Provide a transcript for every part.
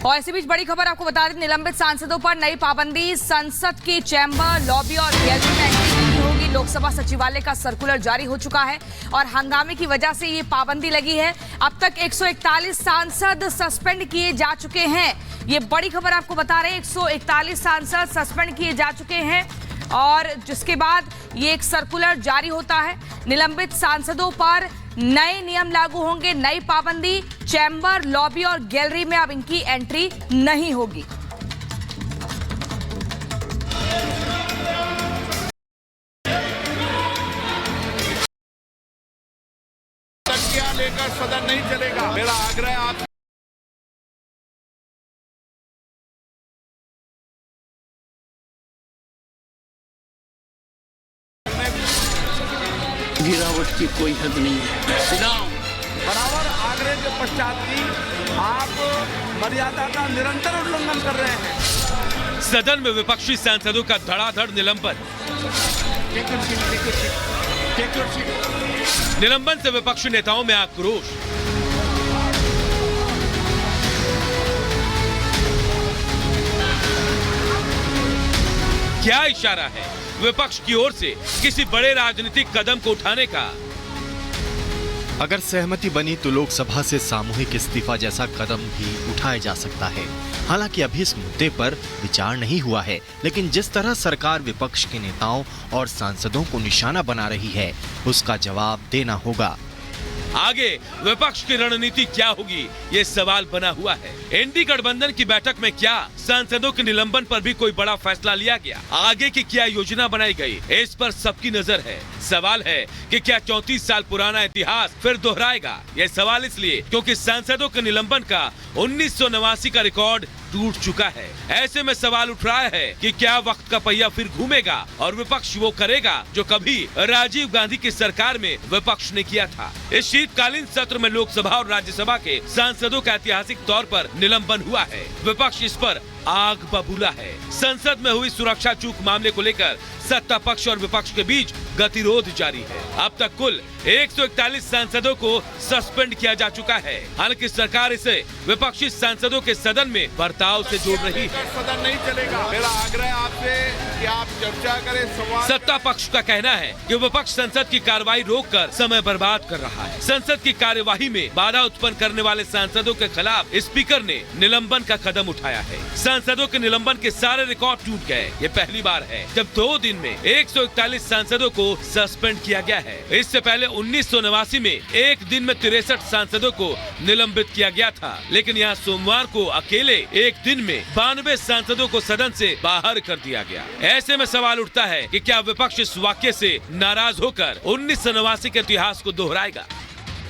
और इसी बीच बड़ी खबर आपको बता दें, निलंबित सांसदों पर नई पाबंदी। संसद की चैम्बर, लॉबी और गैलरी में एंट्री नहीं होगी। लोकसभा सचिवालय का सर्कुलर जारी हो चुका है और हंगामे की वजह से ये पाबंदी लगी है। अब तक 141 सांसद सस्पेंड किए जा चुके हैं। ये बड़ी खबर आपको बता रहे हैं, 141 सांसद सस्पेंड किए जा चुके हैं और जिसके बाद ये एक सर्कुलर जारी होता है। निलंबित सांसदों पर नए नियम लागू होंगे, नई पाबंदी। चैम्बर, लॉबी और गैलरी में अब इनकी एंट्री नहीं होगी। लेकर सदन नहीं चलेगा। मेरा आग्रह आप गिरावट की कोई हद नहीं है। बराबर आग्रह के पश्चात भी आप मर्यादा का निरंतर उल्लंघन कर रहे हैं। सदन में विपक्षी सांसदों का धड़ाधड़ निलंबन। निलंबन से विपक्षी नेताओं में आक्रोश। क्या इशारा है विपक्ष की ओर से किसी बड़े राजनीतिक कदम को उठाने का? अगर सहमति बनी तो लोकसभा से सामूहिक इस्तीफा जैसा कदम भी उठाया जा सकता है। हालांकि अभी इस मुद्दे पर विचार नहीं हुआ है, लेकिन जिस तरह सरकार विपक्ष के नेताओं और सांसदों को निशाना बना रही है, उसका जवाब देना होगा। आगे विपक्ष की रणनीति क्या होगी, ये सवाल बना हुआ है। एनडीए गठबंधन की बैठक में क्या सांसदों के निलंबन पर भी कोई बड़ा फैसला लिया गया? आगे की क्या योजना बनाई गई, इस पर सबकी नजर है। सवाल है कि क्या 34 साल पुराना इतिहास फिर दोहराएगा? ये सवाल इसलिए क्योंकि सांसदों के निलंबन का 1989 का रिकॉर्ड टूट चुका है। ऐसे में सवाल उठ रहा है कि क्या वक्त का पहिया फिर घूमेगा और विपक्ष वो करेगा जो कभी राजीव गांधी की सरकार में विपक्ष ने किया था। इस शीतकालीन सत्र में लोकसभा और राज्यसभा के सांसदों का ऐतिहासिक तौर पर निलंबन हुआ है। विपक्ष इस पर आग बबूला है। संसद में हुई सुरक्षा चूक मामले को लेकर सत्ता पक्ष और विपक्ष के बीच गतिरोध जारी है। अब तक कुल 141 सांसदों को सस्पेंड किया जा चुका है। हालांकि सरकार इसे विपक्षी सांसदों के सदन में बर्ताव से जोड़ रही है। सदन नहीं चलेगा। मेरा आग्रह आपसे कि आप चर्चा करें, संवाद। सत्ता पक्ष का कहना है कि विपक्ष संसद की कार्रवाई रोककर समय बर्बाद कर रहा है। संसद की कार्यवाही में बाधा उत्पन्न करने वाले सांसदों के खिलाफ स्पीकर ने निलंबन का कदम उठाया है। सांसदों के निलंबन के सारे रिकॉर्ड टूट गए। ये पहली बार है जब 2 दिन में 141 सांसदों को सस्पेंड किया गया है। इससे पहले 1989 में एक दिन में 63 सांसदों को निलंबित किया गया था, लेकिन यहाँ सोमवार को अकेले एक दिन में 92 सांसदों को सदन से बाहर कर दिया गया। ऐसे में सवाल उठता है कि क्या विपक्ष इस वाक्य से नाराज होकर 1989 के इतिहास को दोहराएगा?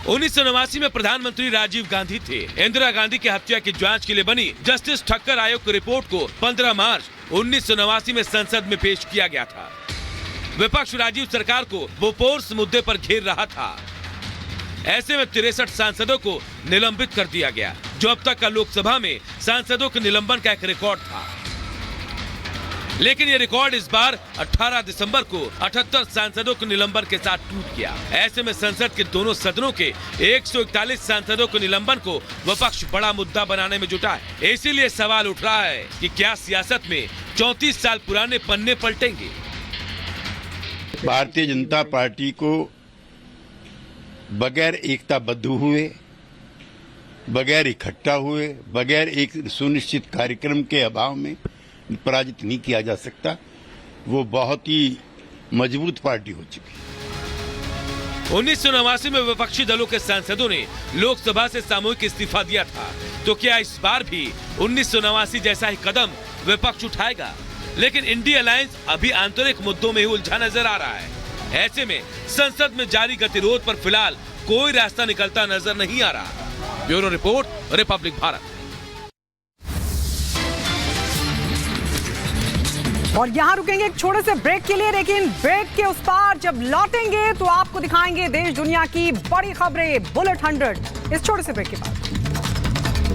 1989 में प्रधानमंत्री राजीव गांधी थे। इंदिरा गांधी की हत्या की जांच के लिए बनी जस्टिस ठक्कर आयोग की रिपोर्ट को 15 मार्च 1989 में संसद में पेश किया गया था। विपक्ष राजीव सरकार को बोफोर्स मुद्दे पर घेर रहा था। ऐसे में 63 सांसदों को निलंबित कर दिया गया, जो अब तक का लोकसभा में सांसदों के निलंबन का एक रिकॉर्ड था। लेकिन ये रिकॉर्ड इस बार 18 दिसंबर को 78 सांसदों के निलंबन के साथ टूट गया। ऐसे में संसद के दोनों सदनों के 141 सांसदों के निलंबन को विपक्ष बड़ा मुद्दा बनाने में जुटा है। इसीलिए सवाल उठ रहा है कि क्या सियासत में 34 साल पुराने पन्ने पलटेंगे? भारतीय जनता पार्टी को बगैर एकताबद्ध हुए, बगैर इकट्ठा हुए, बगैर एक सुनिश्चित कार्यक्रम के अभाव में पराजित नहीं किया जा सकता। वो बहुत ही मजबूत पार्टी हो चुकी है। 1989 में विपक्षी दलों के सांसदों ने लोकसभा से सामूहिक इस्तीफा दिया था, तो क्या इस बार भी 1989 जैसा ही कदम विपक्ष उठाएगा? लेकिन इंडिया अलायंस अभी आंतरिक मुद्दों में ही उलझा नजर आ रहा है। ऐसे में संसद में जारी गतिरोध पर फिलहाल कोई रास्ता निकलता नजर नहीं आ रहा। Bureau report, Republic Bharat. और यहाँ रुकेंगे एक छोटे से ब्रेक के लिए, लेकिन ब्रेक के उस पार जब लौटेंगे तो आपको दिखाएंगे देश दुनिया की बड़ी खबरें बुलेट 100 इस छोटे से ब्रेक के बाद।